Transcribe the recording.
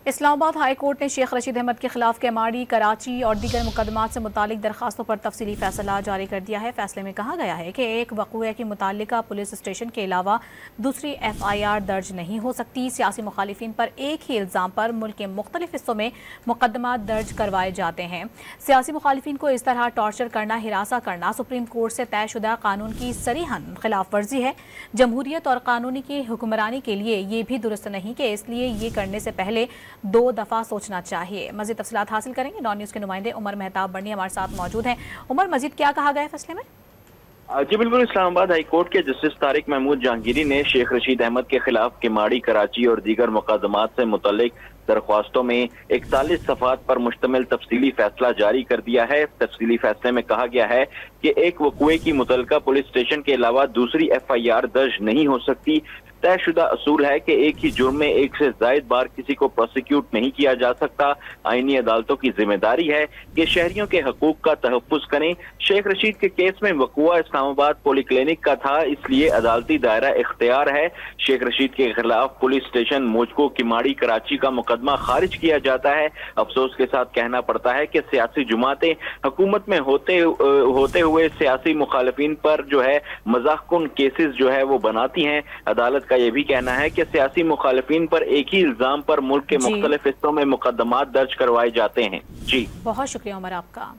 اسلام آباد high court نے شیخ رشید احمد کے خلاف کیماڑی، کراچی اور دیگر مقدمات سے متعلق درخواستوں پر تفصیلی فیصلہ جاری کر دیا ہے۔ فیصلے میں کہا گیا ہے کہ ایک وقوعے کی متعلقہ پولیس اسٹیشن کے علاوہ دوسری FIR درج نہیں ہو سکتی۔ سیاسی مخالفین پر ایک ہی الزام پر ملک کے مختلف حصوں میں مقدمات درج کروائے جاتے ہیں۔ سیاسی مخالفین کو اس طرح ٹارچر کرنا، ہراساں کرنا سپریم کورٹ سے طے شدہ قانون کی صریحاً خلاف ورزی ہے۔ جمہوریت اور قانونی کی حکمرانی کے لیے یہ بھی درست نہیں کہ اس لیے یہ کرنے سے پہلے 2 دفعہ سوچنا چاہیے۔ مزید تفصیلات حاصل کریں گے۔ نان نیوز کے نمائندے عمر مہتاب بڑنی ہمارے ساتھ موجود ہیں۔ عمر، مزید کیا کہا گیا ہے فیصلے میں؟ جی بالکل، اسلام آباد ہائی کورٹ کے جسٹس طارق محمود جہانگیری نے شیخ رشید احمد کے خلاف کیماڑی، کراچی اور دیگر مقدمات سے متعلق درخواستوں میں 41 صفحات پر مشتمل تفصیلی فیصلہ جاری کر دیا ہے۔ تفصیلی فیصلے میں کہا گیا ہے کہ ایک وقوعے کی متعلقہ پولیس اسٹیشن کے علاوہ دوسری FIR درج نہیں ہو سکتی۔ طے شدہ اصول ہے کہ ایک ہی جرم میں ایک سے زائد بار کسی کو پروسیکیوٹ نہیں کیا جا سکتا۔ آئینی عدالتوں کی ذمہ داری ہے کہ شہریوں کے حقوق کا تحفظ کریں۔ شیخ رشید کے کیس میں وقوعہ اسلام آباد پولی کلینک کا تھا، اس لیے عدالتی دائرہ اختیار ہے۔ شیخ رشید کے خلاف پولیس اسٹیشن موجکو، کیماڑی، کراچی کا مقدمہ خارج کیا جاتا ہے۔ افسوس کے ساتھ کہنا پڑتا ہے کہ سیاسی جماعتیں حکومت میں ہوتے ہوئے سیاسی مخالفین پر جو ہے مذاق کن کیسز جو ہے وہ بناتی ہیں۔ عدالت کا یہ بھی کہنا ہے کہ سیاسی مخالفین پر ایک ہی الزام پر ملک کے مختلف حصوں میں مقدمات درج کروائے جاتے ہیں۔ جی بہت شکریہ عمر آپ کا۔